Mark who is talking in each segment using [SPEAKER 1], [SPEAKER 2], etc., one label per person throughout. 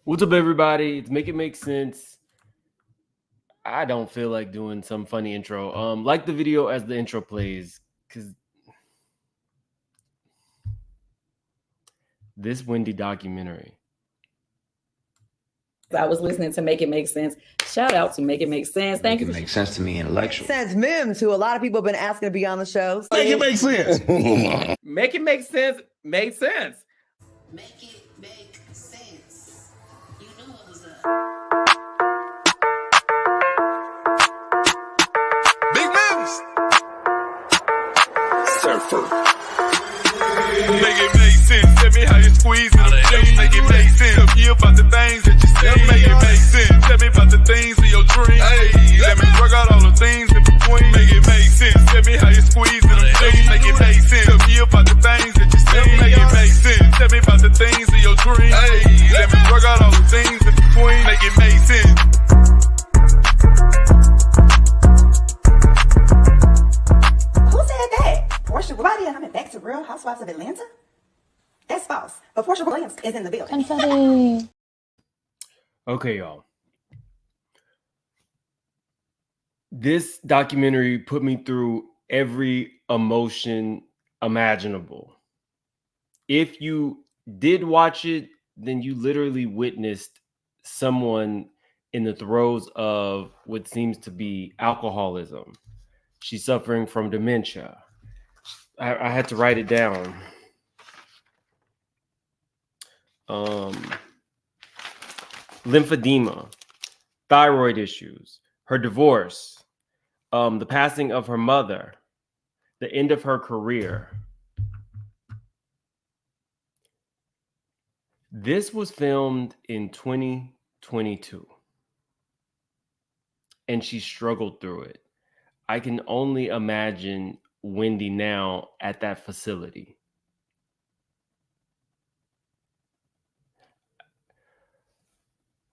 [SPEAKER 1] What's up, everybody? It's Make It Make Sense. I don't feel like doing some funny intro. Like the video as the intro plays, because this Wendy documentary.
[SPEAKER 2] I was listening to Make It Make Sense. Shout out to Make It Make Sense.
[SPEAKER 3] Thank you. Make sense to me intellectually.
[SPEAKER 4] Sense Mims, who a lot of people have been asking to be on the show.
[SPEAKER 5] Make it make sense.
[SPEAKER 6] Make it make sense. Made sense.
[SPEAKER 7] Make it make sense. You know what was up.
[SPEAKER 5] Big moves.
[SPEAKER 6] Surfer.
[SPEAKER 5] Make it make sense. Tell me how you squeeze it. Make it make sense. Tell me about the things that you say. Make it make sense. Tell me about the things of your dreams. Hey, let me work out all the things in between. Make it make sense. Tell me how you squeeze it. Make it make sense. Tell me about the things that you say. Make it make sense. Tell me about the things of your dreams. Hey, let me work out all the things in between. Make it make sense.
[SPEAKER 8] Who said that? Portia Williams coming back to Real Housewives of Atlanta? That's false. But Portia Williams is in the building.
[SPEAKER 9] Confetti.
[SPEAKER 1] Okay, y'all. This documentary put me through every emotion imaginable. If you did watch it, then you literally witnessed someone in the throes of what seems to be alcoholism. She's suffering from dementia. I had to write it down. Lymphedema, thyroid issues, her divorce, the passing of her mother, the end of her career. This was filmed in 2022, and she struggled through it. I can only imagine Wendy now at that facility.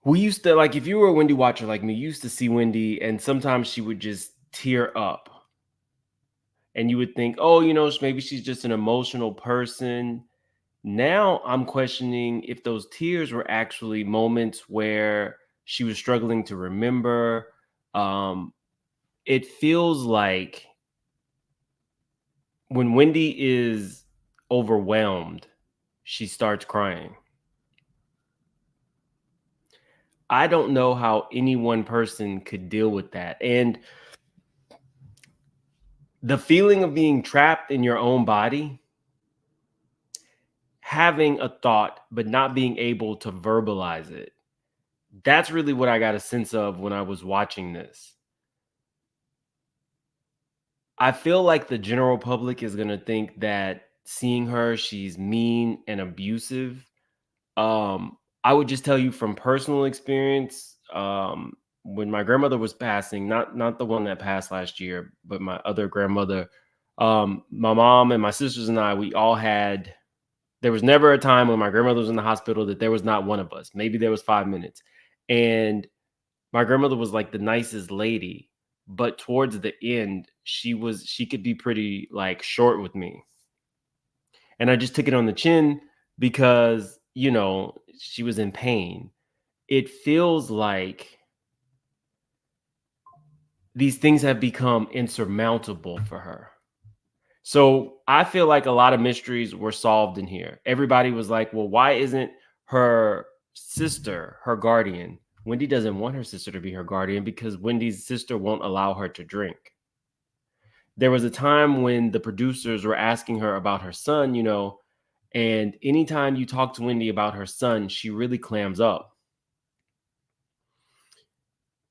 [SPEAKER 1] We used to, like, if you were a Wendy watcher like me, you used to see Wendy, and sometimes she would just tear up. And you would think, oh, maybe she's just an emotional person. Now I'm questioning if those tears were actually moments where she was struggling to remember. It feels like when Wendy is overwhelmed, she starts crying. I don't know how any one person could deal with that. And the feeling of being trapped in your own body, having a thought, but not being able to verbalize it. That's really what I got a sense of when I was watching this. I feel like the general public is going to think that seeing her, she's mean and abusive. I would just tell you from personal experience, when my grandmother was passing, not the one that passed last year, but my other grandmother, my mom and my sisters and I, we all had, there was never a time when my grandmother was in the hospital that there was not one of us. Maybe there was 5 minutes. And my grandmother was like the nicest lady, but towards the end, she could be pretty like short with me. And I just took it on the chin because, she was in pain. It feels like these things have become insurmountable for her. So I feel like a lot of mysteries were solved in here. Everybody was like, well, why isn't her sister her guardian? Wendy doesn't want her sister to be her guardian because Wendy's sister won't allow her to drink. There was a time when the producers were asking her about her son, and anytime you talk to Wendy about her son, she really clams up.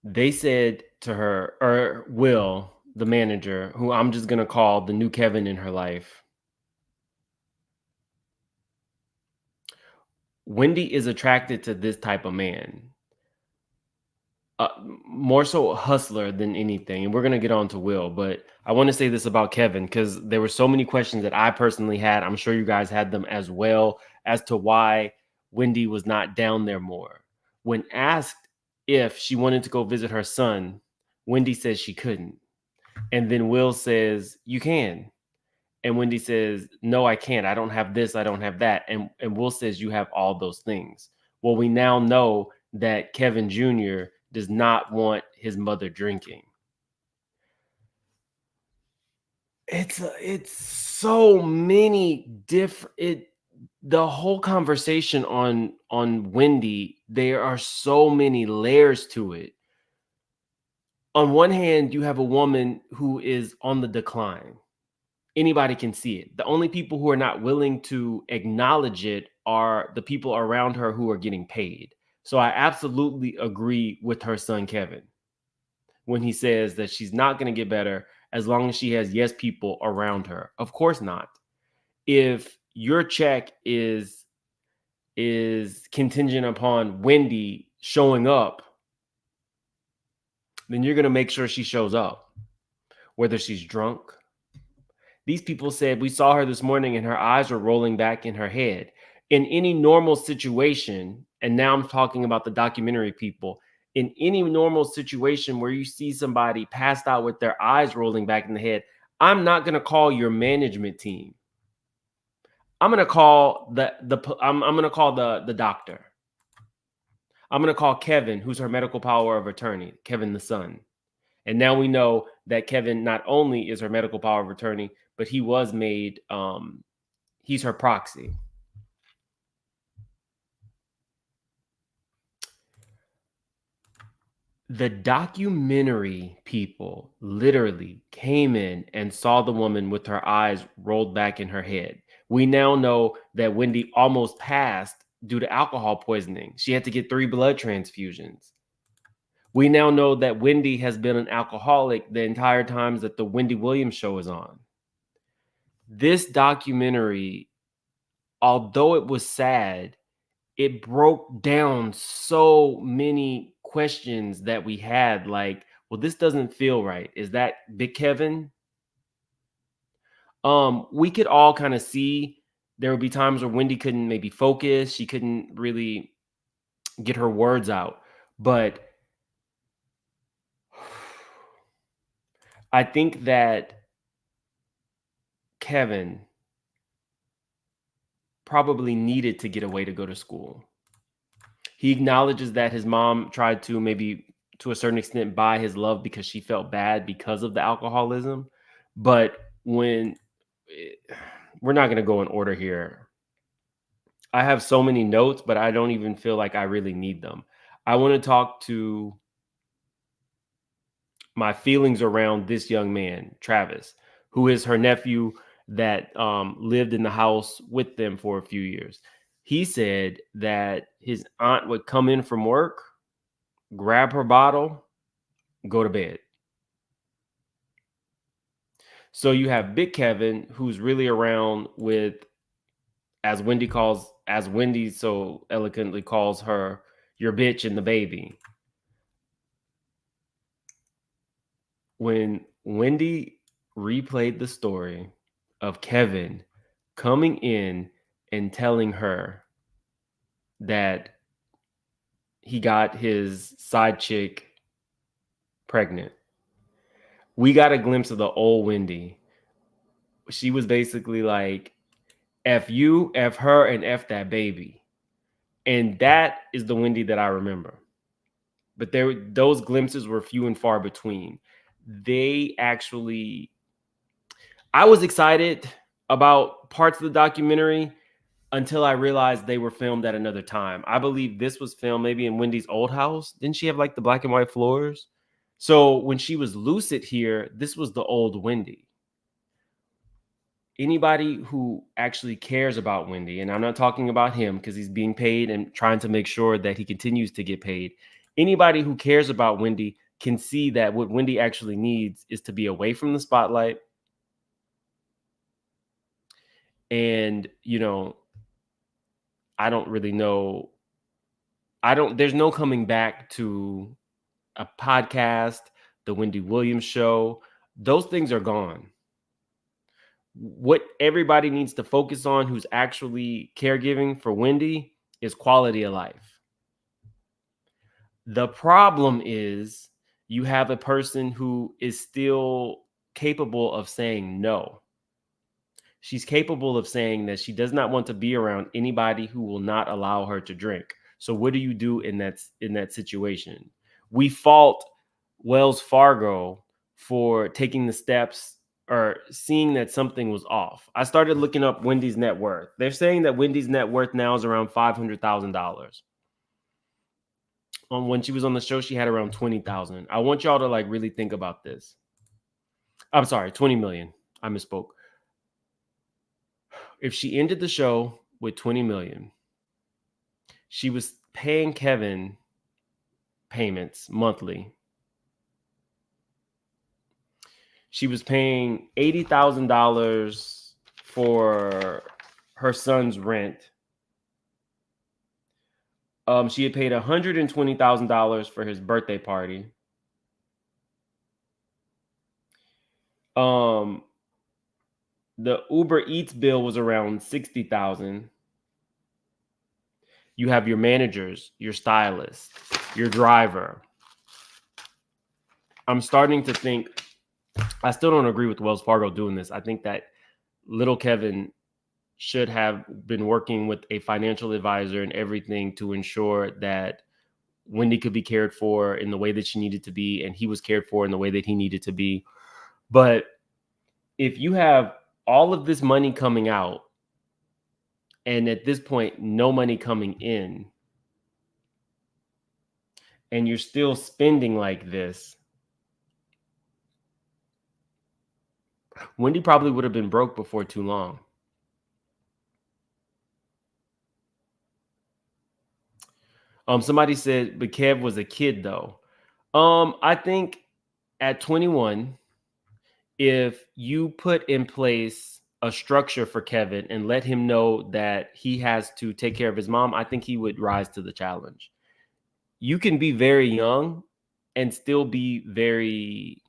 [SPEAKER 1] They said to her, or Will, the manager, who I'm just going to call the new Kevin in her life, Wendy is attracted to this type of man. More so a hustler than anything. And we're going to get on to Will, but I want to say this about Kevin because there were so many questions that I personally had. I'm sure you guys had them as well, as to why Wendy was not down there more. When asked if she wanted to go visit her son, Wendy says she couldn't. And then Will says, you can. And Wendy says, no, I can't. I don't have this. I don't have that. And Will says, you have all those things. Well, we now know that Kevin Jr. does not want his mother drinking. It's so many different. The whole conversation on Wendy, there are so many layers to it. On one hand, you have a woman who is on the decline. Anybody can see it. The only people who are not willing to acknowledge it are the people around her who are getting paid. So I absolutely agree with her son Kevin when he says that she's not going to get better as long as she has yes people around her. Of course not. If your check is contingent upon Wendy showing up, then you're going to make sure she shows up, whether she's drunk. These people said, we saw her this morning and her eyes were rolling back in her head. In any normal situation, and now I'm talking about the documentary people, in any normal situation where you see somebody passed out with their eyes rolling back in the head, I'm not going to call your management team. I'm going to call I'm going to call the doctor. I'm going to call Kevin, who's her medical power of attorney, Kevin the son. And now we know that Kevin not only is her medical power of attorney, but he was made, he's her proxy. The documentary people literally came in and saw the woman with her eyes rolled back in her head. We now know that Wendy almost passed due to alcohol poisoning. She had to get 3 blood transfusions. We now know that Wendy has been an alcoholic the entire times that the Wendy Williams show is on. This documentary, although it was sad, it broke down so many questions that we had. Like, well, this doesn't feel right. Is that Big Kevin? We could all kind of see there would be times where Wendy couldn't maybe focus. She couldn't really get her words out. But I think that Kevin probably needed to get away to go to school. He acknowledges that his mom tried to maybe to a certain extent buy his love because she felt bad because of the alcoholism. But we're not going to go in order here. I have so many notes, but I don't even feel like I really need them. I want to talk to my feelings around this young man, Travis, who is her nephew that lived in the house with them for a few years. He said that his aunt would come in from work, grab her bottle, go to bed. So you have Big Kevin, who's really around with, as Wendy so eloquently calls her, your bitch and the baby. When Wendy replayed the story of Kevin coming in and telling her that he got his side chick pregnant, we got a glimpse of the old Wendy. She was basically like, F you, F her, and F that baby. And that is the Wendy that I remember. But those glimpses were few and far between. I was excited about parts of the documentary until I realized they were filmed at another time. I believe this was filmed maybe in Wendy's old house. Didn't she have like the black and white floors? So when she was lucid here, this was the old Wendy. Anybody who actually cares about Wendy, and I'm not talking about him because he's being paid and trying to make sure that he continues to get paid. Anybody who cares about Wendy can see that what Wendy actually needs is to be away from the spotlight. And, I don't really know. There's no coming back to a podcast, the Wendy Williams show. Those things are gone. What everybody needs to focus on who's actually caregiving for Wendy is quality of life. The problem is you have a person who is still capable of saying no. She's capable of saying that she does not want to be around anybody who will not allow her to drink. So what do you do in that situation? We fault Wells Fargo for taking the steps or seeing that something was off. I started looking up Wendy's net worth. They're saying that Wendy's net worth now is around $500,000. When she was on the show, she had around 20,000. I want y'all to like really think about this. I'm sorry, 20 million. I misspoke. If she ended the show with 20 million, she was paying Kevin payments monthly. She was paying $80,000 for her son's rent. She had paid $120,000 for his birthday party. The Uber Eats bill was around $60,000. You have your managers, your stylist, your driver. I'm starting to think, I still don't agree with Wells Fargo doing this. I think that little Kevin should have been working with a financial advisor and everything to ensure that Wendy could be cared for in the way that she needed to be, and he was cared for in the way that he needed to be. But if you have all of this money coming out, and at this point, no money coming in, and you're still spending like this, Wendy probably would have been broke before too long. Somebody said, but Kev was a kid though. I think at 21, if you put in place a structure for Kevin and let him know that he has to take care of his mom, I think he would rise to the challenge. You can be very young and still be very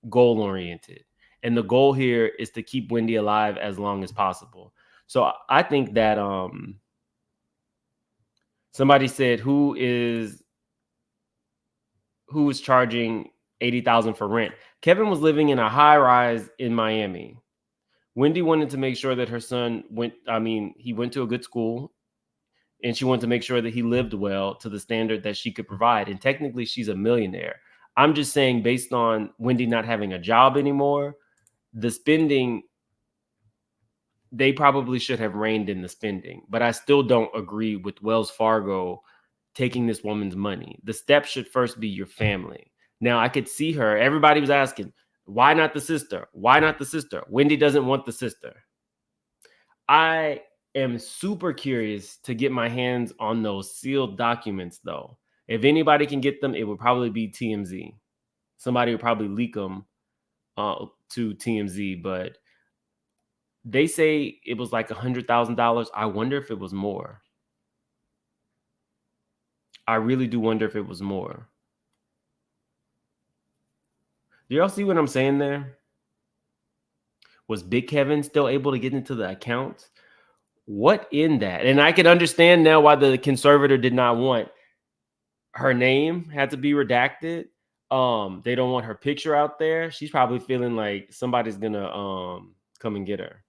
[SPEAKER 1] goal oriented. And the goal here is to keep Wendy alive as long as possible. So I think that somebody said, who is charging $80,000 for rent? Kevin was living in a high rise in Miami. Wendy wanted to make sure that her son he went to a good school, and she wanted to make sure that he lived well to the standard that she could provide. And technically she's a millionaire. I'm just saying, based on Wendy not having a job anymore, the spending, they probably should have reined in the spending. But I still don't agree with Wells Fargo taking this woman's money. The steps should first be your family. Now, I could see her. Everybody was asking, why not the sister? Why not the sister? Wendy doesn't want the sister. I am super curious to get my hands on those sealed documents, though. If anybody can get them, it would probably be TMZ. Somebody would probably leak them to TMZ, but they say it was like $100,000. I wonder if it was more. I really do wonder if it was more. Do y'all see what I'm saying there? Was Big Kevin still able to get into the accounts? What in that? And I can understand now why the conservator did not want her name had to be redacted. They don't want her picture out there. She's probably feeling like somebody's gonna come and get her,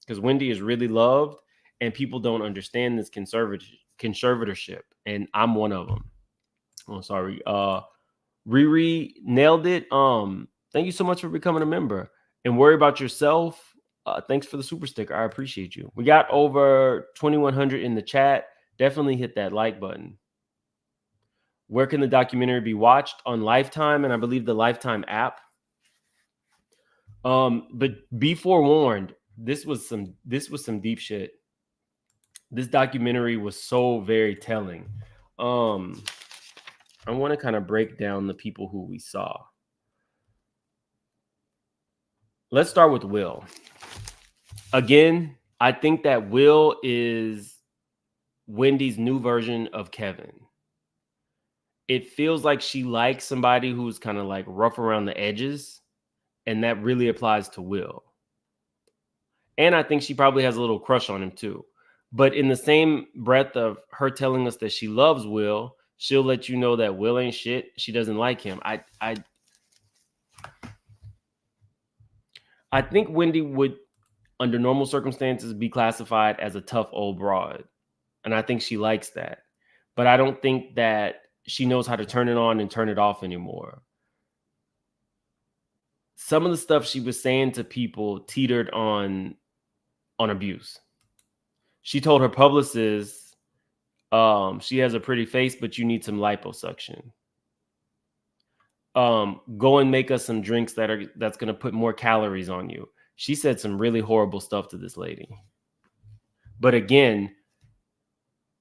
[SPEAKER 1] because Wendy is really loved, and people don't understand this conservatorship, and I'm one of them. Oh, sorry. Riri nailed it. Thank you so much for becoming a member. And worry about yourself. Thanks for the super sticker. I appreciate you. We got over 2,100 in the chat. Definitely hit that like button. Where can the documentary be watched? On Lifetime, and I believe the Lifetime app. But be forewarned, this was some deep shit. This documentary was so very telling. I want to kind of break down the people who we saw. Let's start with Will. Again, I think that Will is Wendy's new version of Kevin. It feels like she likes somebody who's kind of like rough around the edges, and that really applies to Will. And I think she probably has a little crush on him too. But in the same breath of her telling us that she loves Will, she'll let you know that Will ain't shit. She doesn't like him. I think Wendy would, under normal circumstances, be classified as a tough old broad. and I think she likes that. But I don't think that she knows how to turn it on and turn it off anymore. Some of the stuff she was saying to people teetered on abuse. She told her publicist, she has a pretty face, but you need some liposuction. Go and make us some drinks that's going to put more calories on you. She said some really horrible stuff to this lady. But again,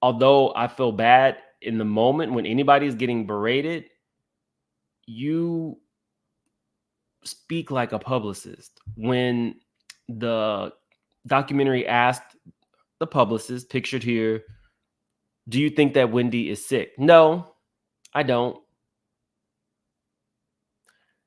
[SPEAKER 1] although I feel bad in the moment when anybody's getting berated, you speak like a publicist. When the documentary asked the publicist, pictured here, do you think that Wendy is sick? No, I don't.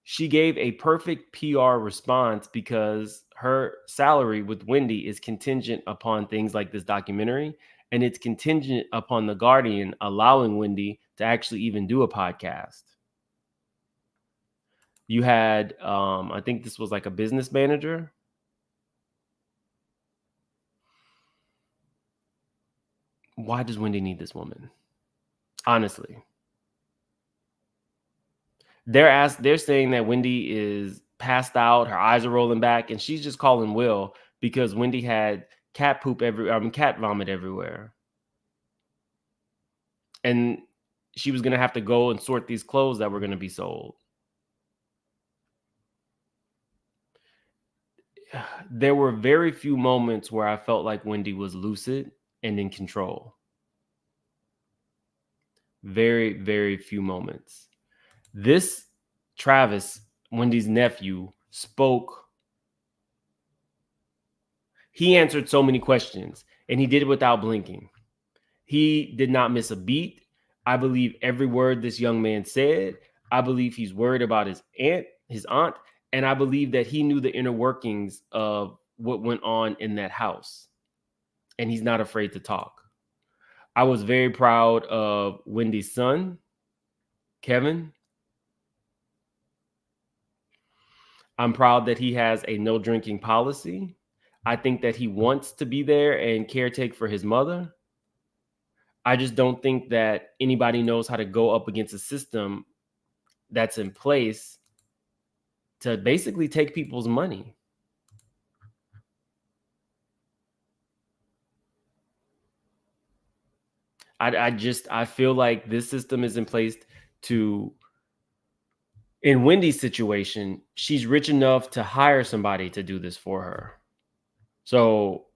[SPEAKER 1] She gave a perfect PR response because her salary with Wendy is contingent upon things like this documentary, and it's contingent upon The Guardian allowing Wendy to actually even do a podcast. You had, I think this was like a business manager. Why does Wendy need this woman? Honestly. They're saying that Wendy is passed out, her eyes are rolling back, and she's just calling Will because Wendy had cat vomit everywhere. And she was going to have to go and sort these clothes that were going to be sold. There were very few moments where I felt like Wendy was lucid and in control. Very, very few moments. This Travis, Wendy's nephew, spoke. He answered so many questions, and he did it without blinking. He did not miss a beat. I believe every word this young man said. I believe he's worried about his aunt, and I believe that he knew the inner workings of what went on in that house, and he's not afraid to talk. I was very proud of Wendy's son, Kevin. I'm proud that he has a no drinking policy. I think that he wants to be there and caretake for his mother. I just don't think that anybody knows how to go up against a system that's in place to basically take people's money. I feel like this system is in place to, in Wendy's situation, she's rich enough to hire somebody to do this for her. So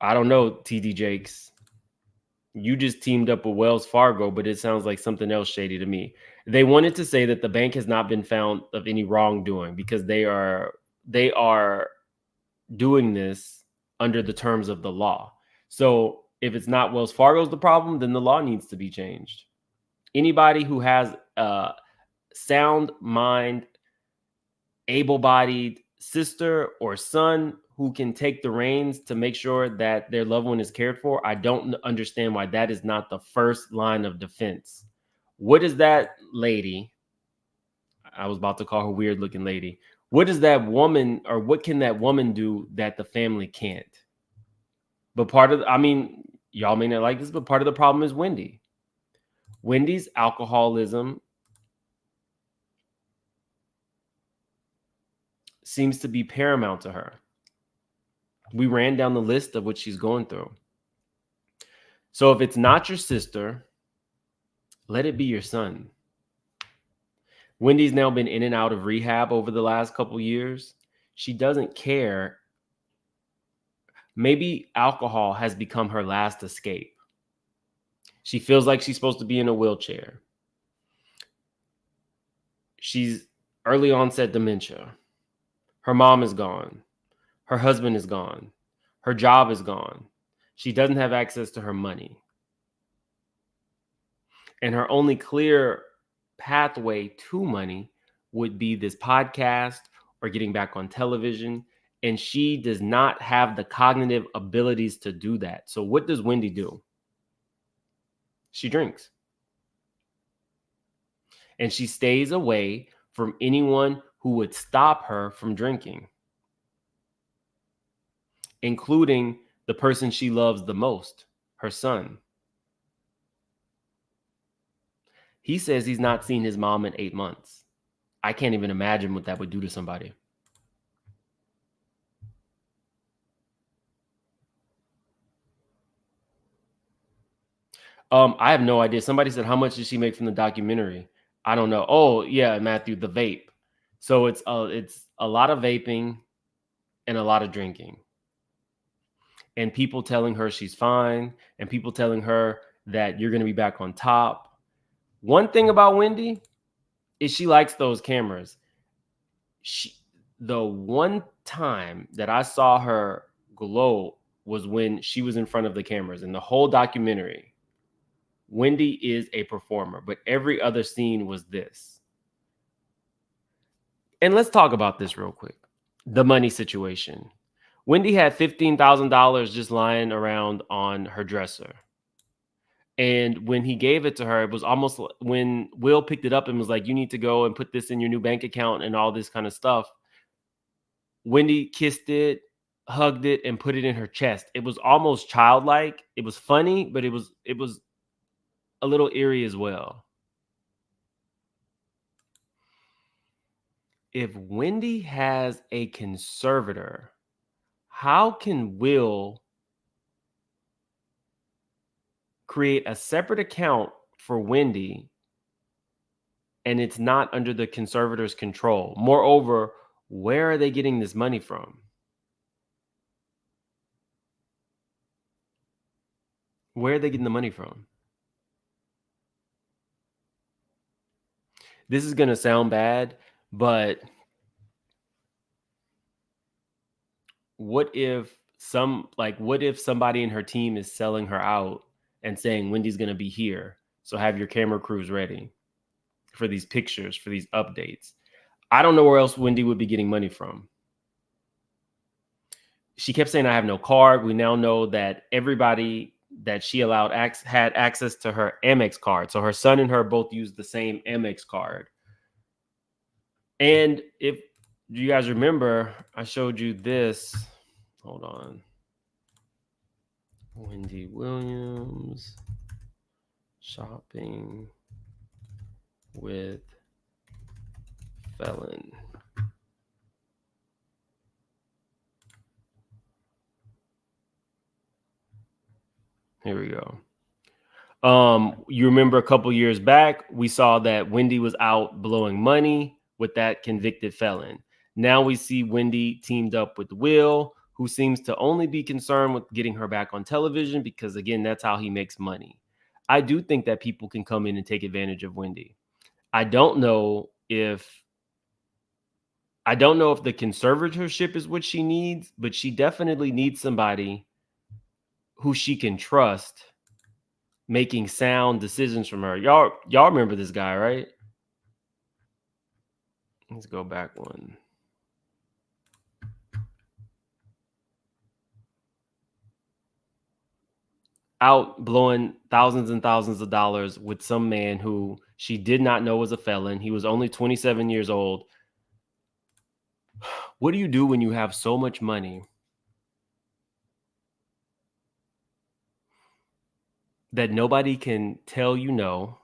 [SPEAKER 1] I don't know, TD Jakes. You just teamed up with Wells Fargo, but it sounds like something else shady to me. They wanted to say that the bank has not been found of any wrongdoing because they are doing this under the terms of the law. So if it's not Wells Fargo's the problem, then the law needs to be changed. Anybody who has a sound mind, able-bodied sister or son who can take the reins to make sure that their loved one is cared for, I don't understand why that is not the first line of defense. What is that lady? I was about to call her weird looking lady. What is that woman, or what can that woman do that the family can't? But y'all may not like this, but part of the problem is Wendy. Wendy's alcoholism seems to be paramount to her. We ran down the list of what she's going through. So if it's not your sister, let it be your son. Wendy's now been in and out of rehab over the last couple years. She doesn't care. Maybe alcohol has become her last escape. She feels like she's supposed to be in a wheelchair. She's early onset dementia. Her mom is gone. Her husband is gone. Her job is gone. She doesn't have access to her money. And her only clear pathway to money would be this podcast or getting back on television. And she does not have the cognitive abilities to do that. So what does Wendy do? She drinks. And she stays away from anyone who would stop her from drinking, including the person she loves the most, her son. He says he's not seen his mom in 8 months. I can't even imagine what that would do to somebody. I have no idea. Somebody said, how much did she make from the documentary? I don't know. Oh, yeah, Matthew, the vape. So it's a lot of vaping and a lot of drinking. And people telling her she's fine, and people telling her that you're going to be back on top. One thing about Wendy is she likes those cameras. The one time that I saw her glow was when she was in front of the cameras. In the whole documentary, Wendy is a performer, but every other scene was this. And let's talk about this real quick. The money situation. Wendy had $15,000 just lying around on her dresser. And when he gave it to her, it was almost when Will picked it up and was like, you need to go and put this in your new bank account and all this kind of stuff. Wendy kissed it, hugged it, and put it in her chest. It was almost childlike. It was funny, but it was a little eerie as well. If Wendy has a conservator, how can Will create a separate account for Wendy and it's not under the conservator's control? Moreover, where are they getting this money from? Where are they getting the money from? This is going to sound bad, but what if somebody in her team is selling her out and saying Wendy's going to be here, so have your camera crews ready for these pictures, for these updates? I don't know where else Wendy would be getting money from. She kept saying, I have no card. We now know that everybody that she allowed had access to her Amex card. So her son and her both used the same Amex card. And if you guys remember, I showed you this. Hold on. Wendy Williams shopping with felon. Here we go. You remember a couple years back, we saw that Wendy was out blowing money with that convicted felon. Now we see Wendy teamed up with Will, who seems to only be concerned with getting her back on television because, again, that's how he makes money. I do think that people can come in and take advantage of Wendy. I don't know if the conservatorship is what she needs, but she definitely needs somebody who she can trust making sound decisions from her. Y'all remember this guy, right? Let's go back one. Out blowing thousands and thousands of dollars with some man who she did not know was a felon. He was only 27 years old. What do you do when you have so much money that nobody can tell you no?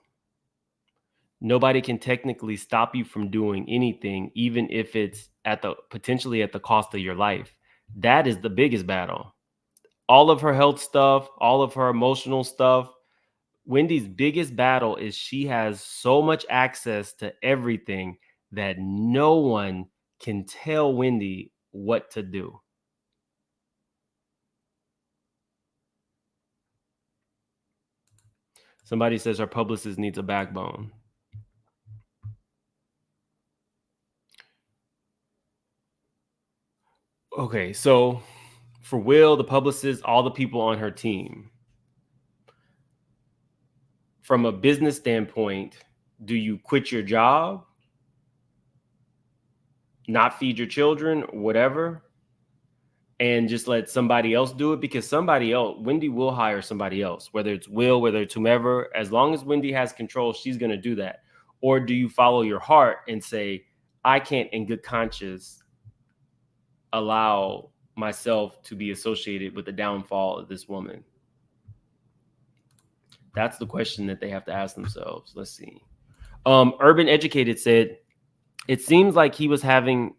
[SPEAKER 1] Nobody can technically stop you from doing anything, even if it's potentially at the cost of your life. That is the biggest battle. All of her health stuff, all of her emotional stuff. Wendy's biggest battle is she has so much access to everything that no one can tell Wendy what to do. Somebody says her publicist needs a backbone. Okay, so for Will, the publicist, all the people on her team, from a business standpoint, do you quit your job, not feed your children, whatever, and just let somebody else do it? Because Wendy will hire somebody else, whether it's Will, whether it's whomever. As long as Wendy has control, she's going to do that. Or do you follow your heart and say, I can't in good conscience allow myself to be associated with the downfall of this woman? That's the question that they have to ask themselves. Let's see. Urban Educated said, it seems like he was having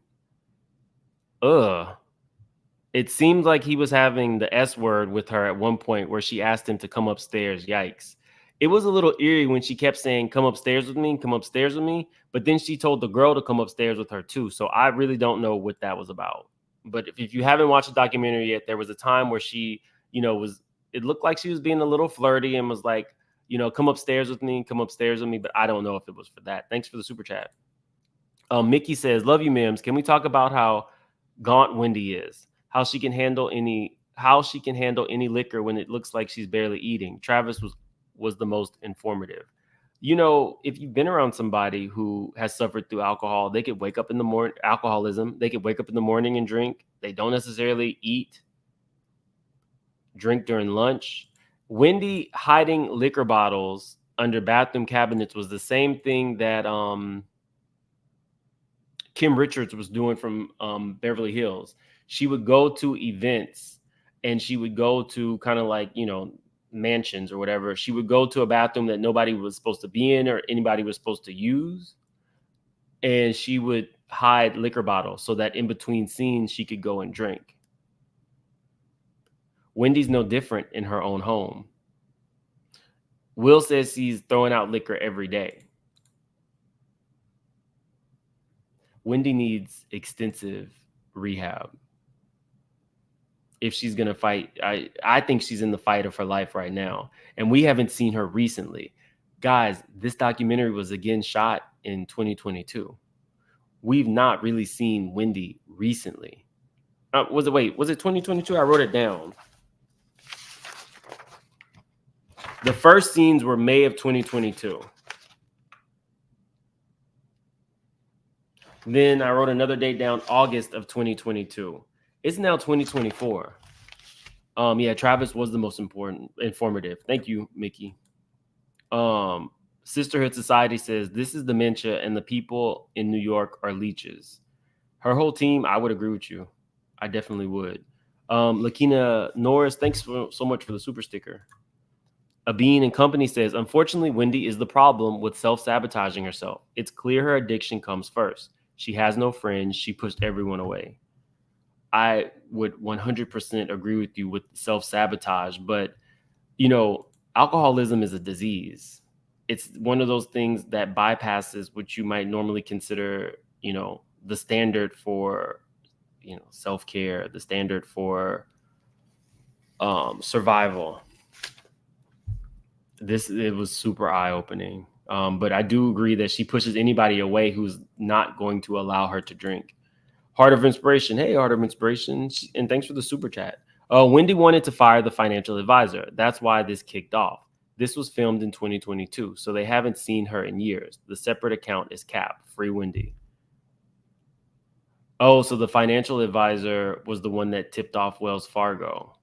[SPEAKER 1] it seems like he was having the S word with her at one point where she asked him to come upstairs. Yikes. It was a little eerie when she kept saying, come upstairs with me, come upstairs with me. But then she told the girl to come upstairs with her too. So I really don't know what that was about. But if you haven't watched the documentary yet, there was a time where she, it looked like she was being a little flirty and was like, come upstairs with me, come upstairs with me. But I don't know if it was for that. Thanks for the super chat. Mickey says, love you, Mims. Can we talk about how gaunt Wendy is? How she can handle any liquor when it looks like she's barely eating. Travis was the most informative. If you've been around somebody who has suffered through alcohol, they could wake up in the morning, alcoholism. They could wake up in the morning and drink. They don't necessarily drink during lunch. Wendy hiding liquor bottles under bathroom cabinets was the same thing that Kim Richards was doing from Beverly Hills. She would go to events and she would go to kind of like, mansions or whatever. She would go to a bathroom that nobody was supposed to be in or anybody was supposed to use. And she would hide liquor bottles so that in between scenes, she could go and drink. Wendy's no different in her own home. Will says he's throwing out liquor every day. Wendy needs extensive rehab. If she's going to fight, I think she's in the fight of her life right now. And we haven't seen her recently. Guys, this documentary was again shot in 2022. We've not really seen Wendy recently. Was it 2022? I wrote it down. The first scenes were May of 2022. Then I wrote another date down, August of 2022. It's now 2024. Yeah, Travis was the most informative. Thank you, Mickey. Sisterhood Society says this is dementia and the people in New York are leeches. Her whole team, I would agree with you. I definitely would. Lakina Norris, thanks so much for the super sticker. Abeen and Company says, unfortunately, Wendy is the problem with self-sabotaging herself. It's clear her addiction comes first. She has no friends. She pushed everyone away. I would 100% agree with you with self-sabotage, but, alcoholism is a disease. It's one of those things that bypasses what you might normally consider, the standard for, self-care, the standard for survival. It was super eye-opening. But I do agree that she pushes anybody away who's not going to allow her to drink. Heart of Inspiration. Hey, Heart of Inspiration. And thanks for the super chat. Wendy wanted to fire the financial advisor. That's why this kicked off. This was filmed in 2022, so they haven't seen her in years. The separate account is capped. Free Wendy. Oh, so the financial advisor was the one that tipped off Wells Fargo.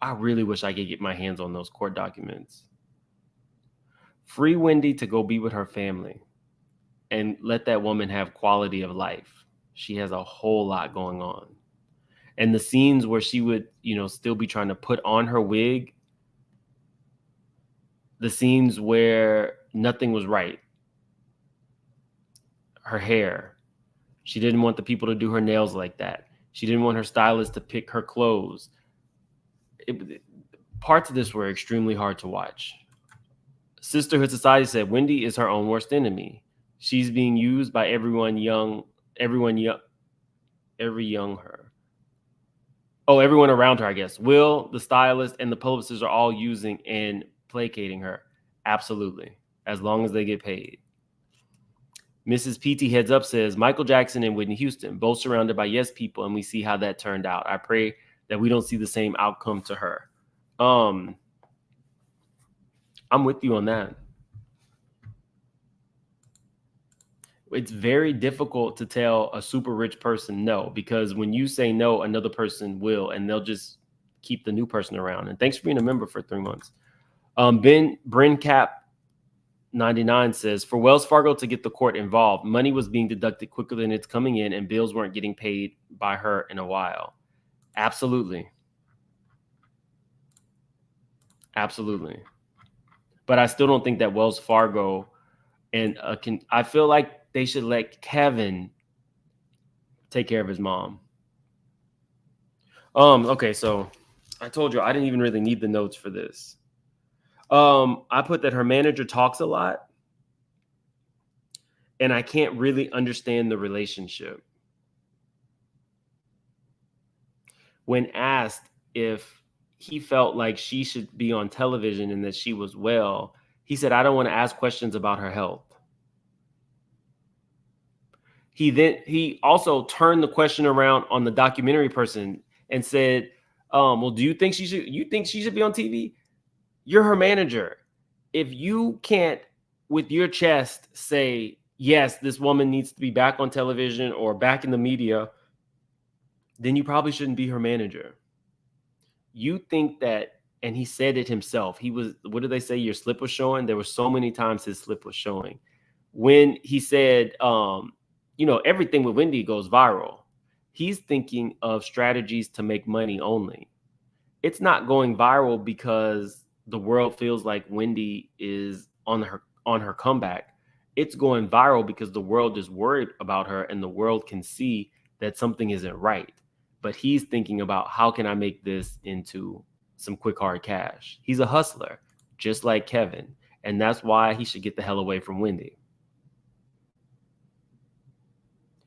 [SPEAKER 1] I really wish I could get my hands on those court documents. Free Wendy to go be with her family and let that woman have quality of life. She has a whole lot going on. And the scenes where she would, still be trying to put on her wig, the scenes where nothing was right. Her hair. She didn't want the people to do her nails like that. She didn't want her stylist to pick her clothes. Parts of this were extremely hard to watch. Sisterhood Society said Wendy is her own worst enemy. She's being used by everyone around her, I guess. Will, the stylist, and the publicists are all using and placating her. Absolutely. As long as they get paid. Mrs. PT Heads Up says, Michael Jackson and Whitney Houston, both surrounded by yes people, and we see how that turned out. I pray that we don't see the same outcome to her. I'm with you on that. It's very difficult to tell a super rich person no, because when you say no, another person will, and they'll just keep the new person around. And thanks for being a member for 3 months. Bryn Cap 99 says, for Wells Fargo to get the court involved, money was being deducted quicker than it's coming in, and bills weren't getting paid by her in a while. Absolutely. Absolutely. But I still don't think that Wells Fargo and I feel like they should let Kevin take care of his mom. Okay, so I told you I didn't even really need the notes for this. I put that her manager talks a lot, and I can't really understand the relationship. When asked if he felt like she should be on television and that she was well, he said, "I don't want to ask questions about her health." He also turned the question around on the documentary person and said, well, do you think she should be on TV? You're her manager. If you can't with your chest say, yes, this woman needs to be back on television or back in the media, then you probably shouldn't be her manager. You think that, and he said it himself. What did they say? Your slip was showing. There were so many times his slip was showing. When he said, everything with Wendy goes viral. He's thinking of strategies to make money only. It's not going viral because the world feels like Wendy is on her comeback. It's going viral because the world is worried about her and the world can see that something isn't right. But he's thinking about, how can I make this into some quick hard cash? He's a hustler, just like Kevin. And that's why he should get the hell away from Wendy.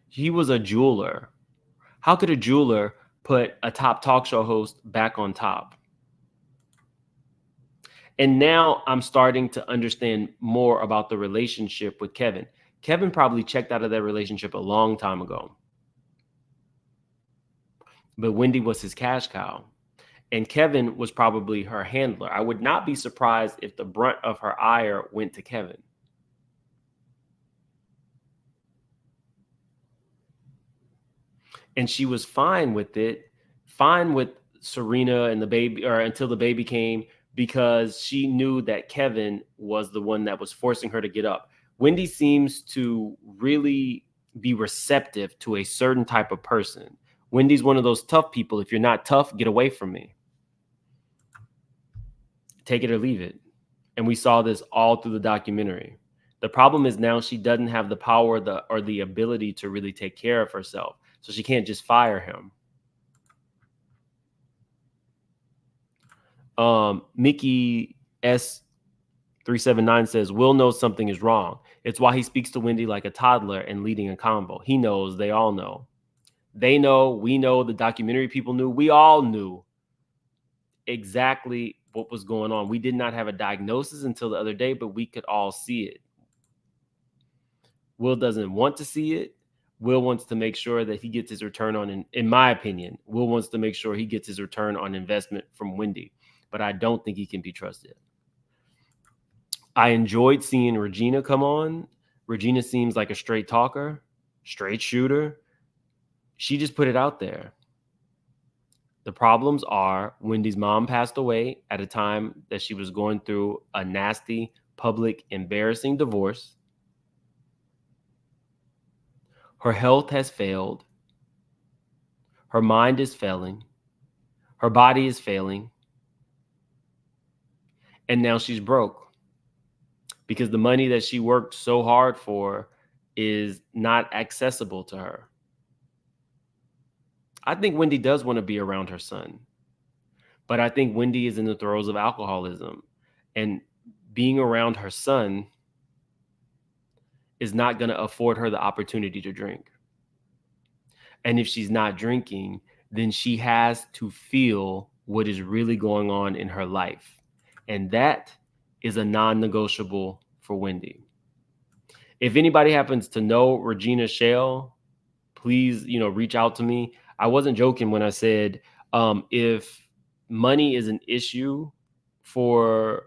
[SPEAKER 1] He was a jeweler. How could a jeweler put a top talk show host back on top? And now I'm starting to understand more about the relationship with Kevin. Kevin probably checked out of that relationship a long time ago. But Wendy was his cash cow. And Kevin was probably her handler. I would not be surprised if the brunt of her ire went to Kevin. And she was fine with it, fine with Serena and the baby, or until the baby came, because she knew that Kevin was the one that was forcing her to get up. Wendy seems to really be receptive to a certain type of person. Wendy's one of those tough people. If you're not tough, get away from me. Take it or leave it. And we saw this all through the documentary. The problem is now she doesn't have the power or the ability to really take care of herself. So she can't just fire him. Mickey S379 says, Will knows something is wrong. It's why he speaks to Wendy like a toddler and leading a convo. He knows, they all know. They know, we know, the documentary people knew, we all knew exactly what was going on. We did not have a diagnosis until the other day, but we could all see it. Will doesn't want to see it. Will wants to make sure that he gets his return on, in my opinion, Will wants to make sure he gets his return on investment from Wendy, but I don't think he can be trusted. I enjoyed seeing Regina come on. Regina seems like a straight talker, straight shooter. She just put it out there. The problems are Wendy's mom passed away at a time that she was going through a nasty, public, embarrassing divorce. Her health has failed. Her mind is failing. Her body is failing. And now she's broke because the money that she worked so hard for is not accessible to her. I think Wendy does want to be around her son, but I think Wendy is in the throes of alcoholism, and being around her son is not going to afford her the opportunity to drink. And if she's not drinking, then she has to feel what is really going on in her life. And that is a non-negotiable for Wendy. If anybody happens to know Regina Shale, please, reach out to me. I wasn't joking when I said, if money is an issue for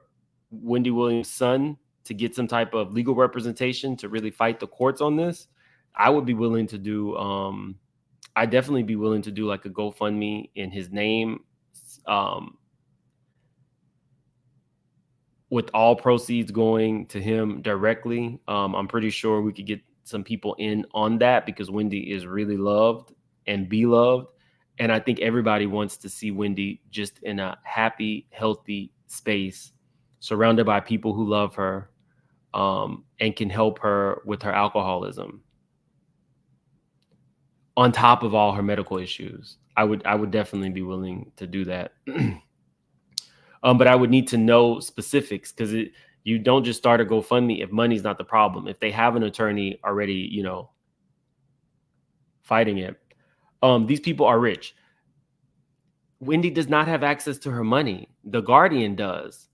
[SPEAKER 1] Wendy Williams' son to get some type of legal representation to really fight the courts on this, I would be willing to do, I'd definitely be willing to do like a GoFundMe in his name, with all proceeds going to him directly. I'm pretty sure we could get some people in on that because Wendy is really loved and beloved. And I think everybody wants to see Wendy just in a happy, healthy space surrounded by people who love her, and can help her with her alcoholism. On top of all her medical issues, I would definitely be willing to do that. But I would need to know specifics, because you don't just start a GoFundMe if money's not the problem. If they have an attorney already, fighting it, these people are rich. Wendy does not have access to her money. The Guardian does.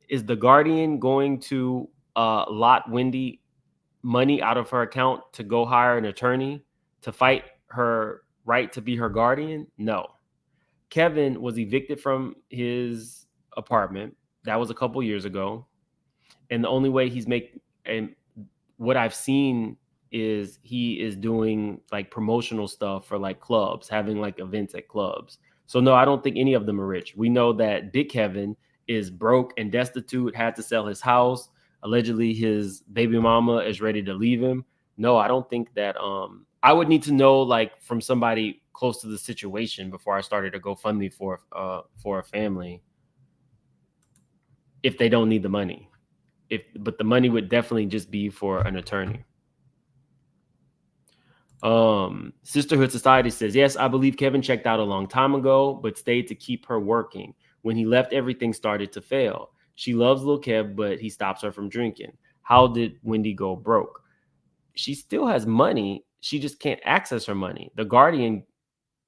[SPEAKER 1] Is the Guardian going to lot Wendy money out of her account to go hire an attorney to fight her right to be her guardian? No. Kevin was evicted from his apartment. That was a couple years ago. And the only way and what I've seen is he is doing like promotional stuff for like clubs, having like events at clubs. So no, I don't think any of them are rich. We know that Big Kevin is broke and destitute, had to sell his house. Allegedly, his baby mama is ready to leave him. No, I don't think that. I would need to know like from somebody close to the situation before I started a GoFundMe for a family, if they don't need the money. But the money would definitely just be for an attorney. Sisterhood Society says, yes, I believe Kevin checked out a long time ago, but stayed to keep her working. When he left, everything started to fail. She loves Lil Kev, but he stops her from drinking. How did Wendy go broke? She still has money. She just can't access her money. The Guardian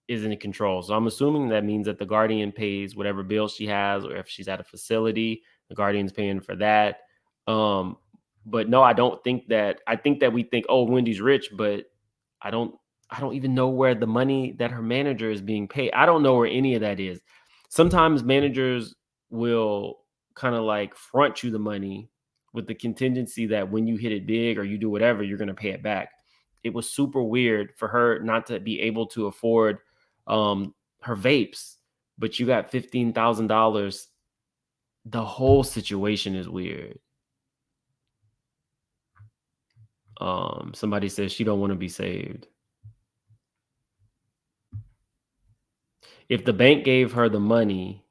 [SPEAKER 1] is in control. So I'm assuming that means that the Guardian pays whatever bill she has, or if she's at a facility, the Guardian's paying for that. But no, I don't think that. I think that we think, oh, Wendy's rich, but I don't even know where the money that her manager is being paid. I don't know where any of that is. Sometimes managers will kind of like front you the money with the contingency that when you hit it big or you do whatever, you're going to pay it back. It was super weird for her not to be able to afford her vapes, but you got $15,000. The whole situation is weird. Somebody says she don't want to be saved. If the bank gave her the money,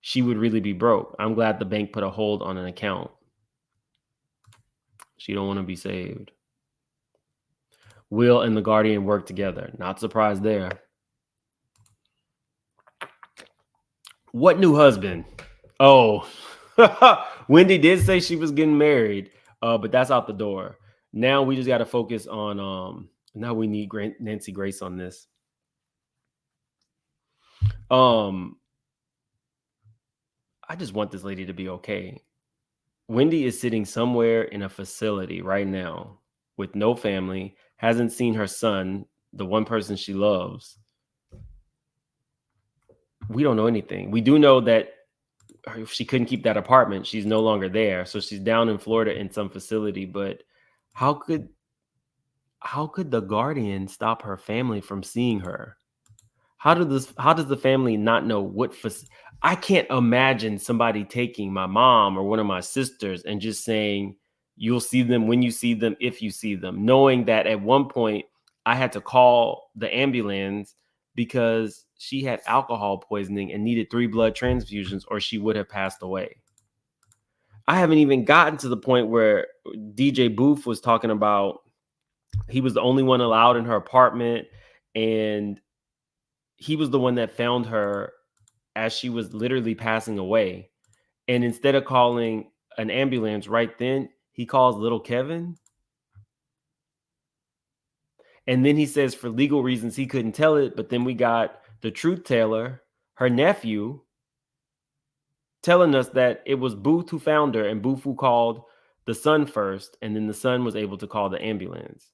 [SPEAKER 1] she would really be broke. I'm glad the bank put a hold on an account. She don't want to be saved. Will and the Guardian work together. Not surprised there. What new husband? Oh, Wendy did say she was getting married, but that's out the door. Now we just got to focus on, now we need Nancy Grace on this. I just want this lady to be okay. Wendy is sitting somewhere in a facility right now with no family, hasn't seen her son, the one person she loves. We don't know anything. We do know that if she couldn't keep that apartment, she's no longer there. So she's down in Florida in some facility. But how could the Guardian stop her family from seeing her? How does the family not know what? I can't imagine somebody taking my mom or one of my sisters and just saying, you'll see them when you see them, if you see them, knowing that at one point I had to call the ambulance because she had alcohol poisoning and needed 3 blood transfusions or she would have passed away. I haven't even gotten to the point where DJ Booth was talking about he was the only one allowed in her apartment, and he was the one that found her as she was literally passing away. And instead of calling an ambulance right then, he calls little Kevin. And then he says for legal reasons he couldn't tell it. But then we got the truth teller, her nephew, telling us that it was Booth who found her and Booth who called the son first. And then the son was able to call the ambulance.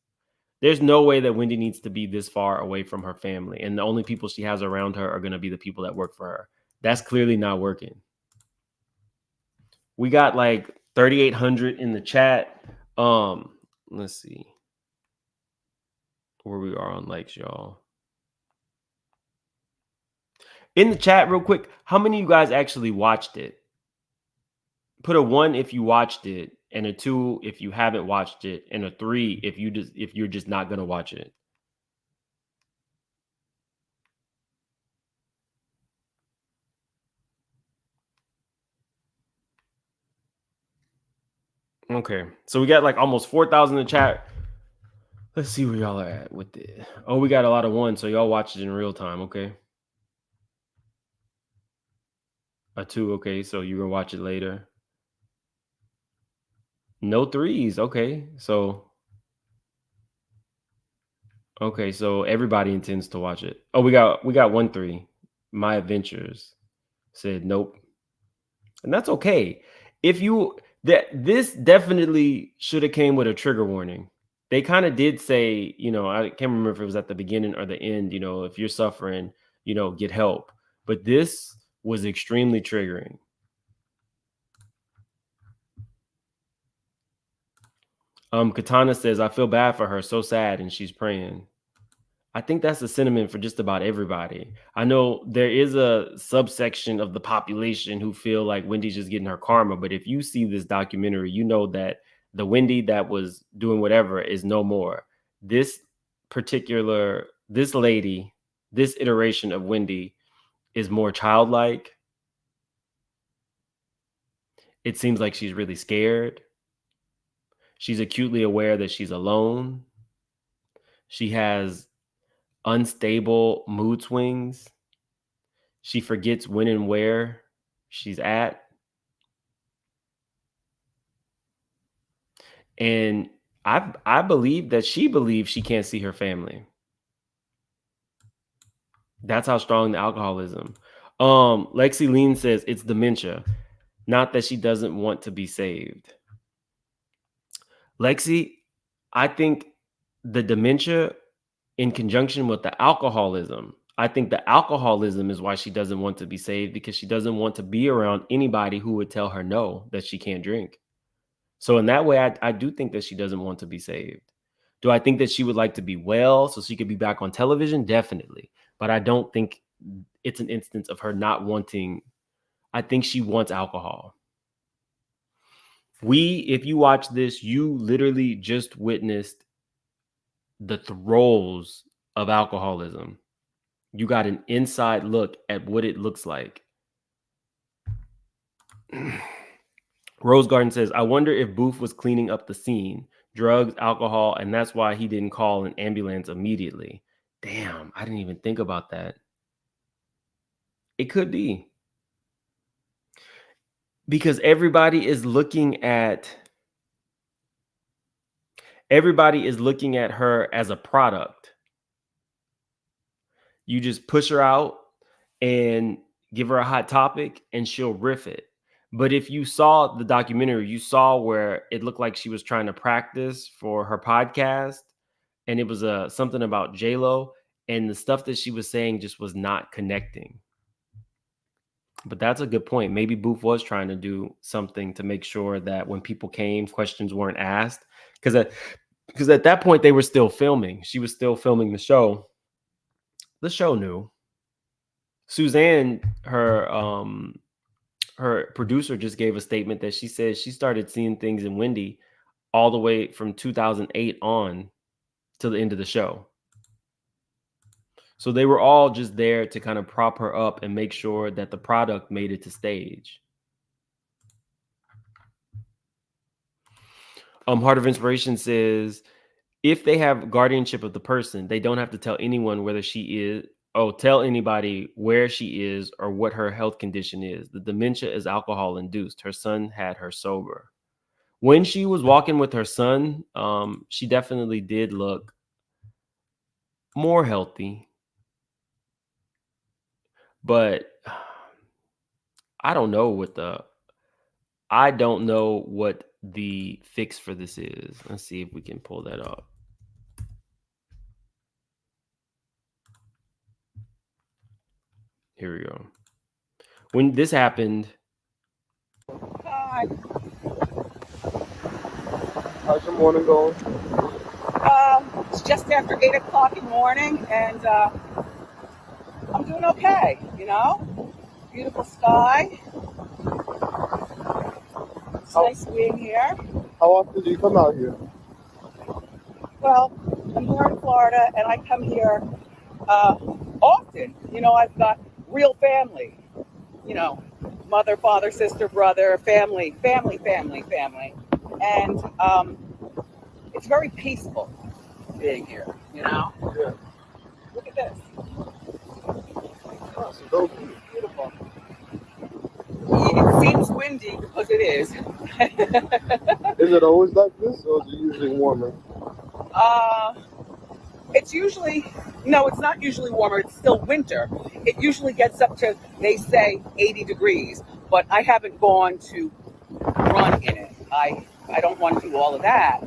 [SPEAKER 1] There's no way that Wendy needs to be this far away from her family. And the only people she has around her are going to be the people that work for her. That's clearly not working. We got like 3,800 in the chat. Let's see where we are on likes, y'all. In the chat real quick, how many of you guys actually watched it? Put a 1 if you watched it, and a 2 if you haven't watched it, and a 3 if you're just not going to watch it. Okay, so we got like almost 4,000 in the chat. Let's see where y'all are at with it. Oh, we got a lot of ones, so y'all watch it in real time, okay? A 2, okay, so you're gonna watch it later. No 3s, okay. So everybody intends to watch it. Oh, we got 1 3. My Adventures said nope. And that's okay. If you this definitely should have came with a trigger warning. They kind of did say, I can't remember if it was at the beginning or the end, if you're suffering, get help. But this was extremely triggering. Katana says, I feel bad for her, so sad, and she's praying. I think that's a sentiment for just about everybody. I know there is a subsection of the population who feel like Wendy's just getting her karma, but if you see this documentary, you know that the Wendy that was doing whatever is no more. This lady, this iteration of Wendy is more childlike. It seems like she's really scared. She's acutely aware that she's alone. She has unstable mood swings. She forgets when and where she's at. And I believe that she believes she can't see her family. That's how strong the alcoholism. Lexi Lean says it's dementia, not that she doesn't want to be saved. Lexi, I think the dementia in conjunction with the alcoholism, I think the alcoholism is why she doesn't want to be saved, because she doesn't want to be around anybody who would tell her no, that she can't drink. So in that way, I do think that she doesn't want to be saved. Do I think that she would like to be well so she could be back on television? Definitely. But I don't think it's an instance of her not wanting. I think she wants alcohol. If you watch this, you literally just witnessed the throes of alcoholism. You got an inside look at what it looks like. Rose Garden says, I wonder if Booth was cleaning up the scene, drugs, alcohol, and that's why he didn't call an ambulance immediately. Damn, I didn't even think about that. It could be. Because everybody is looking at her as a product. You just push her out and give her a hot topic and she'll riff it. But if you saw the documentary, you saw where it looked like she was trying to practice for her podcast, and it was something about J-Lo, and the stuff that she was saying just was not connecting. But that's a good point. Maybe Booth was trying to do something to make sure that when people came, questions weren't asked. Because at that point, they were still filming. She was still filming the show. The show knew. Suzanne, her producer, just gave a statement that she said she started seeing things in Wendy all the way from 2008 on to the end of the show. So they were all just there to kind of prop her up and make sure that the product made it to stage. Heart of Inspiration says, if they have guardianship of the person, they don't have to tell anyone whether she is, tell anybody where she is or what her health condition is. The dementia is alcohol induced. Her son had her sober. When she was walking with her son, she definitely did look more healthy. But I don't know what the fix for this is. Let's see if we can pull that up. Here we go. When this happened.
[SPEAKER 3] Hi.
[SPEAKER 9] How's your morning going?
[SPEAKER 3] It's just after 8 o'clock in the morning, and I'm doing okay, Beautiful sky. It's nice being here.
[SPEAKER 9] How often do you come out here?
[SPEAKER 3] Well, I'm here in Florida, and I come here often. I've got real family. Mother, father, sister, brother, family. and it's very peaceful being here. You know.
[SPEAKER 9] Yeah.
[SPEAKER 3] Look at this.
[SPEAKER 9] Oh, so dope.
[SPEAKER 3] Beautiful. It seems windy because it is.
[SPEAKER 9] Is it always like this, or is it usually warmer?
[SPEAKER 3] It's usually, no, it's not usually warmer. It's still winter. It usually gets up to, they say, 80 degrees, but I haven't gone to run in it. I don't want to do all of that.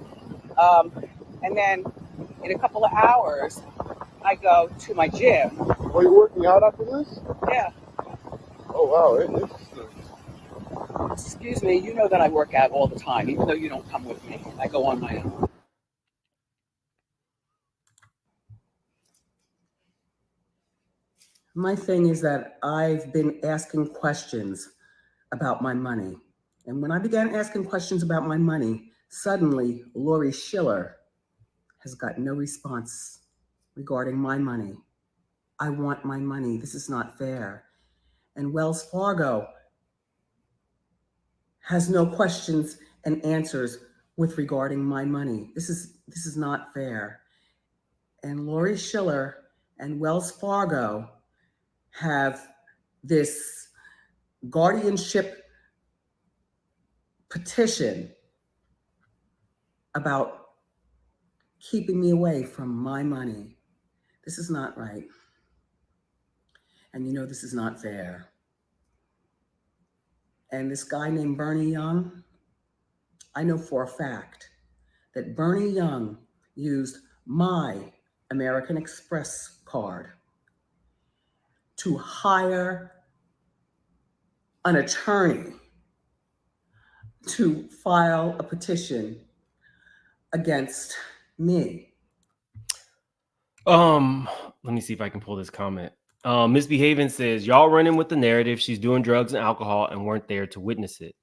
[SPEAKER 3] And then in a couple of hours, I go to my gym.
[SPEAKER 9] Are you working out after this?
[SPEAKER 3] Yeah.
[SPEAKER 9] Oh, wow. Interesting.
[SPEAKER 3] Excuse me, you know that I work out all the time, even though you don't come with me. I go on my own.
[SPEAKER 10] My thing is that I've been asking questions about my money. And when I began asking questions about my money, suddenly Lori Schiller has got no response regarding my money. I want my money. This is not fair. And Wells Fargo has no questions and answers with regarding my money. This is not fair. And Lori Schiller and Wells Fargo have this guardianship petition about keeping me away from my money. This is not right. And you know this is not fair. And this guy named Bernie Young, I know for a fact that Bernie Young used my American Express card to hire an attorney to file a petition against me.
[SPEAKER 1] Let me see if I can pull this comment. Misbehaving says, y'all running with the narrative she's doing drugs and alcohol and weren't there to witness it.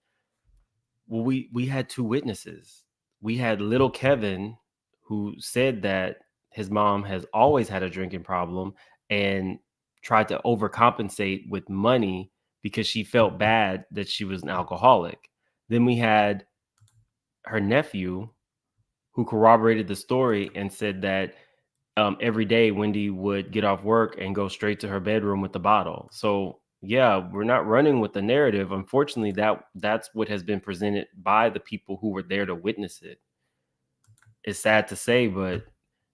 [SPEAKER 1] Well, we had two witnesses. We had little Kevin, who said that his mom has always had a drinking problem and tried to overcompensate with money because she felt bad that she was an alcoholic. Then we had her nephew, who corroborated the story and said that every day Wendy would get off work and go straight to her bedroom with the bottle. So yeah, we're not running with the narrative. Unfortunately, that's what has been presented by the people who were there to witness it. It's sad to say, but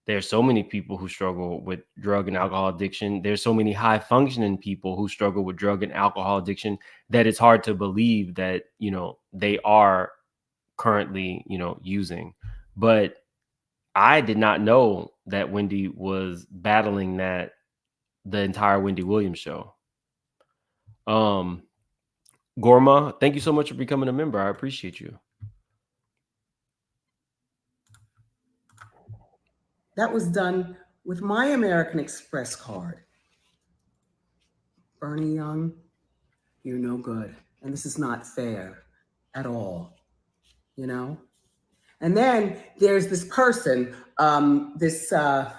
[SPEAKER 1] there's so many people who struggle with drug and alcohol addiction. There's so many high functioning people who struggle with drug and alcohol addiction that it's hard to believe that, you know, they are currently, you know, using. But I did not know that Wendy was battling that the entire Wendy Williams show. Gorma, thank you so much for becoming a member. I appreciate you.
[SPEAKER 10] That was done with my American Express card. Bernie Young, you're no good. And this is not fair at all, you know? And then there's this person, this a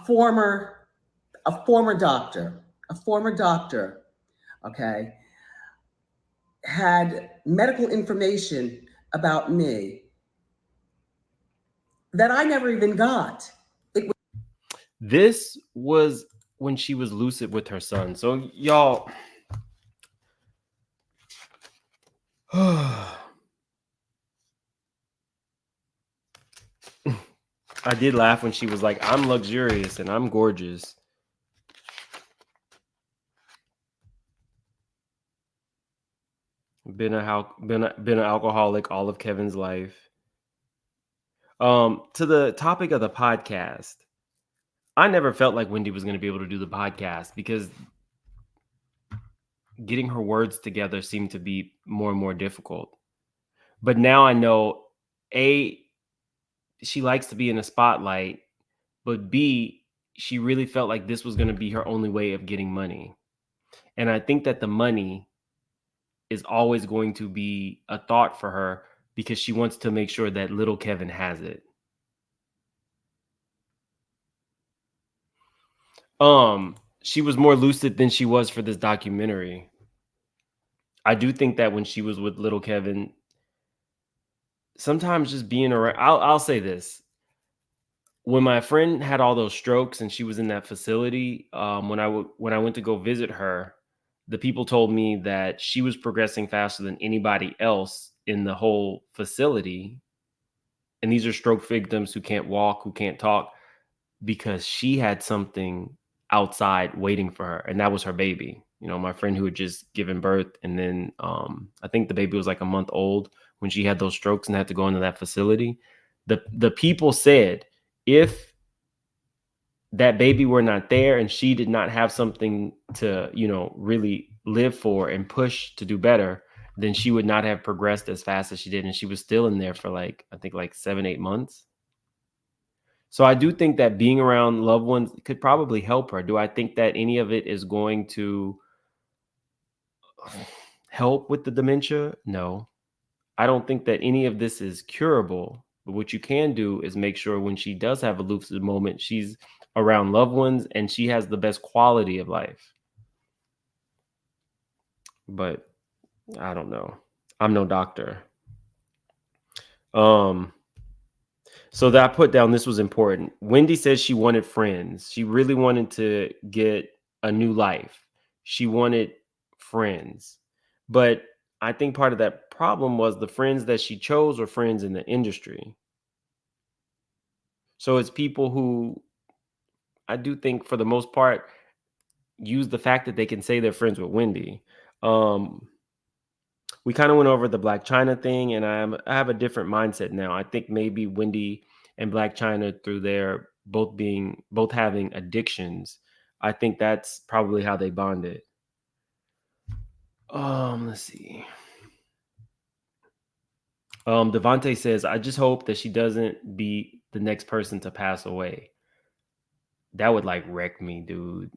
[SPEAKER 10] former doctor, okay, had medical information about me that I never even got.
[SPEAKER 1] This was when she was lucid with her son. So y'all, I did laugh when she was like, I'm luxurious and I'm gorgeous. Been an alcoholic all of Kevin's life. To the topic of the podcast, I never felt like Wendy was going to be able to do the podcast because getting her words together seemed to be more and more difficult. But now I know, A, she likes to be in the spotlight, but B, she really felt like this was going to be her only way of getting money. And I think that the money is always going to be a thought for her because she wants to make sure that little Kevin has it. She was more lucid than she was for this documentary. I do think that when she was with little Kevin, sometimes just being around. I'll say this: when my friend had all those strokes and she was in that facility, when I went to go visit her, the people told me that she was progressing faster than anybody else in the whole facility. And these are stroke victims who can't walk, who can't talk, because she had something outside waiting for her, and that was her baby. You know, my friend who had just given birth, and then I think the baby was like a month old when she had those strokes and had to go into that facility. The people said if that baby were not there and she did not have something to, you know, really live for and push to do better, then she would not have progressed as fast as she did. And she was still in there for like, I think like 7, 8 months. So I do think that being around loved ones could probably help her. Do I think that any of it is going to help with the dementia? No. I don't think that any of this is curable. But what you can do is make sure when she does have a lucid moment, she's around loved ones and she has the best quality of life. But I don't know. I'm no doctor. So that I put down, this was important. Wendy says she wanted friends. She really wanted to get a new life. She wanted friends. But I think part of that problem was the friends that she chose were friends in the industry. So it's people who I do think for the most part use the fact that they can say they're friends with Wendy. We kind of went over the Black China thing, and I have a different mindset now. I think maybe Wendy and Black China, through their both having addictions, I think that's probably how they bonded. Let's see. Devontae says, I just hope that she doesn't be the next person to pass away. That would like wreck me, dude.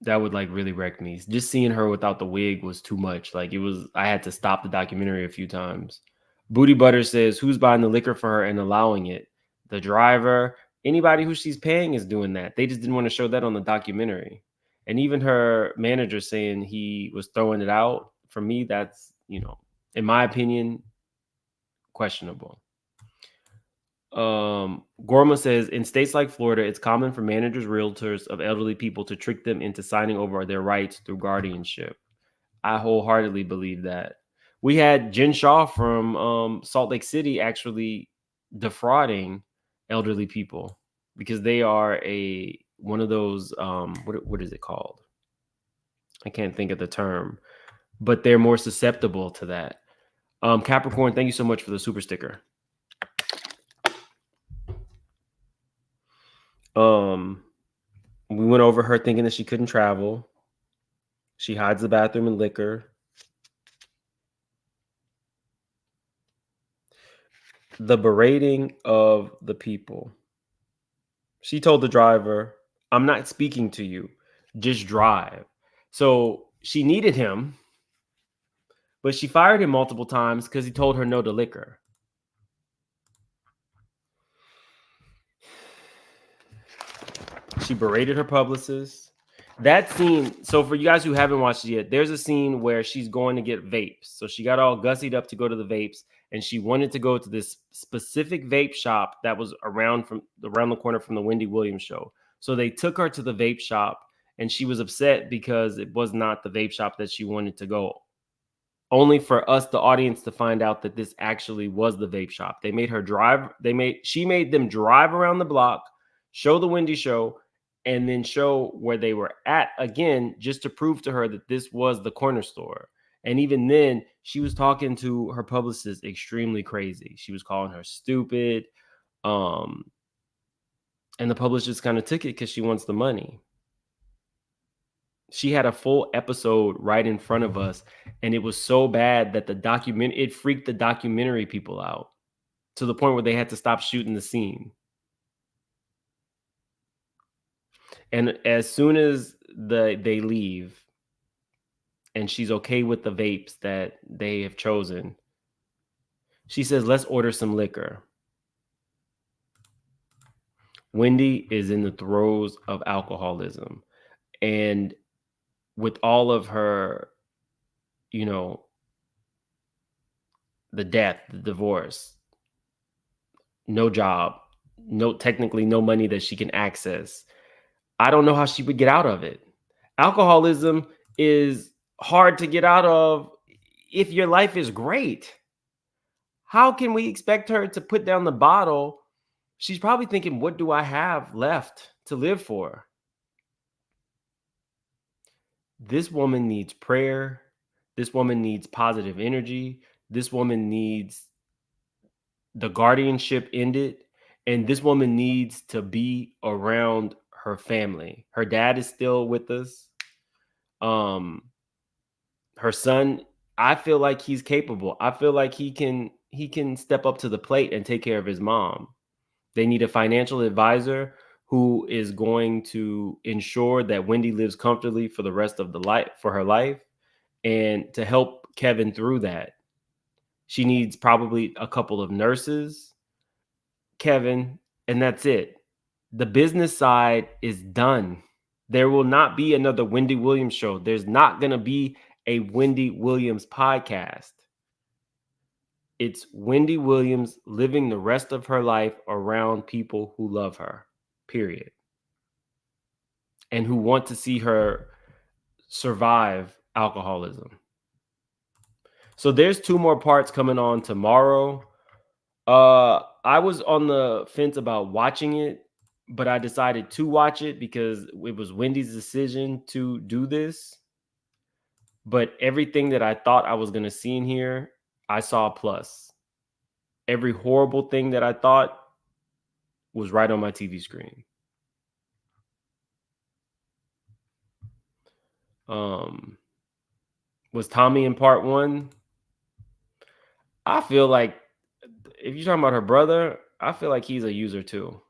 [SPEAKER 1] That would like really wreck me. Just seeing her without the wig was too much. Like I had to stop the documentary a few times. Booty Butter says, who's buying the liquor for her and allowing it? The driver, anybody who she's paying is doing that. They just didn't want to show that on the documentary. And even her manager saying he was throwing it out. For me, that's, you know, in my opinion, questionable. Gorma says, in states like Florida, it's common for managers, realtors of elderly people to trick them into signing over their rights through guardianship. I wholeheartedly believe that. We had Jen Shaw from Salt Lake City actually defrauding elderly people because they are one of those what is it called? I can't think of the term, but they're more susceptible to that. Capricorn, thank you so much for the super sticker. We went over her thinking that she couldn't travel. She hides the bathroom and liquor. The berating of the people. She told the driver, I'm not speaking to you. Just drive. So she needed him, but she fired him multiple times because he told her no to liquor. She berated her publicist. That scene, so for you guys who haven't watched it yet, there's a scene where she's going to get vapes. So she got all gussied up to go to the vapes, and she wanted to go to this specific vape shop that was around the corner from the Wendy Williams show. So they took her to the vape shop, and she was upset because it was not the vape shop that she wanted to go. Only for us, the audience, to find out that this actually was the vape shop. They made her drive. She made them drive around the block, show the Wendy show, and then show where they were at again, just to prove to her that this was the corner store. And even then, she was talking to her publicist extremely crazy. She was calling her stupid. And the publicist kind of took it because she wants the money. She had a full episode right in front of us, and it was so bad that it freaked the documentary people out to the point where they had to stop shooting the scene. And as soon as they leave and she's okay with the vapes that they have chosen, she says, let's order some liquor. Wendy is in the throes of alcoholism. And with all of her you know, the death, the divorce, no job, technically no money that she can access. I don't know how she would get out of it. Alcoholism is hard to get out of if your life is great. How can we expect her to put down the bottle? She's probably thinking, what do I have left to live for? This woman needs prayer. This woman needs positive energy. This woman needs the guardianship ended. And this woman needs to be around her family. Her dad is still with us. Her son, I feel like he's capable. I feel like he can step up to the plate and take care of his mom. They need a financial advisor who is going to ensure that Wendy lives comfortably for the rest of her life, and to help Kevin through that. She needs probably a couple of nurses, Kevin, and that's it. The business side is done. There will not be another Wendy Williams show. There's not going to be a Wendy Williams podcast. It's Wendy Williams living the rest of her life around people who love her, period. And who want to see her survive alcoholism. So there's 2 more parts coming on tomorrow. I was on the fence about watching it, but I decided to watch it because it was Wendy's decision to do this. But everything that I thought I was going to see in here, I saw a plus. Every horrible thing that I thought was right on my TV screen. Was Tommy in part 1? I feel like if you're talking about her brother, I feel like he's a user too.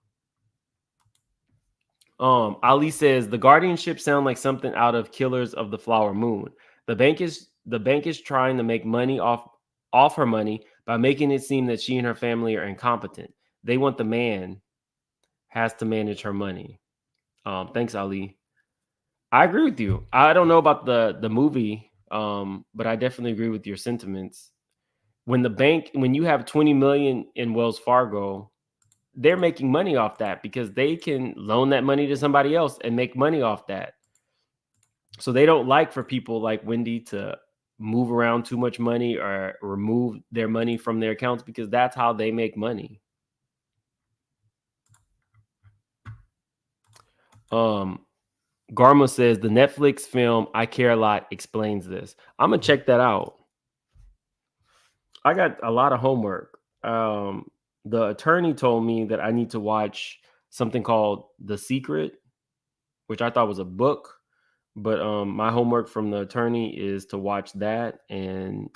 [SPEAKER 1] Ali says the guardianship sound like something out of Killers of the Flower Moon. The bank is trying to make money off her money by making it seem that she and her family are incompetent. They want the man has to manage her money. Thanks, Ali. I agree with you. I don't know about the movie, but I definitely agree with your sentiments. When you have 20 million in Wells Fargo, they're making money off that because they can loan that money to somebody else and make money off that. So they don't like for people like Wendy to move around too much money or remove their money from their accounts because that's how they make money. Garma says the Netflix film I Care a Lot explains this. I'm gonna check that out. I got a lot of homework. The attorney told me that I need to watch something called The Secret, which I thought was a book, but my homework from the attorney is to watch that, and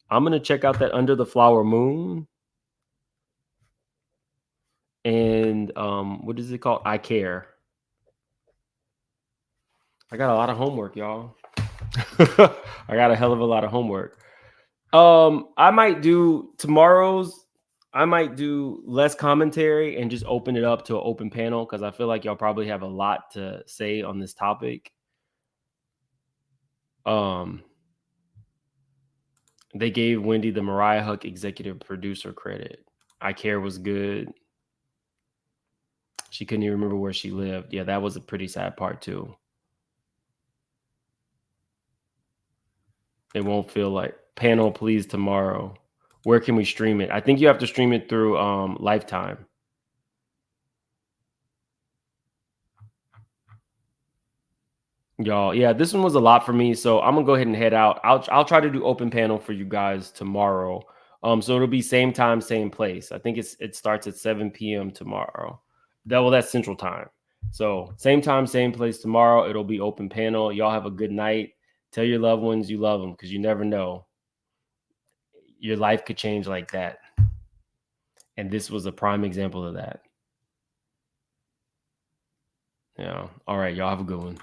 [SPEAKER 1] I'm gonna check out that Under the Flower Moon. And what is it called? I Care. I got a lot of homework, y'all. I got a hell of a lot of homework. I might do less commentary and just open it up to an open panel because I feel like y'all probably have a lot to say on this topic. They gave Wendy the Mariah Huck executive producer credit. I Care was good. She couldn't even remember where she lived. Yeah, that was a pretty sad part too. It won't feel like panel, please, tomorrow. Where can we stream it? I think you have to stream it through Lifetime. Y'all, yeah, this one was a lot for me, so I'm gonna go ahead and head out. I'll try to do open panel for you guys tomorrow. So it'll be same time, same place. I think it starts at 7 p.m. tomorrow. That's Central Time. So same time, same place tomorrow. It'll be open panel. Y'all have a good night. Tell your loved ones you love them because you never know. Your life could change like that. And this was a prime example of that. Yeah. All right. Y'all have a good one.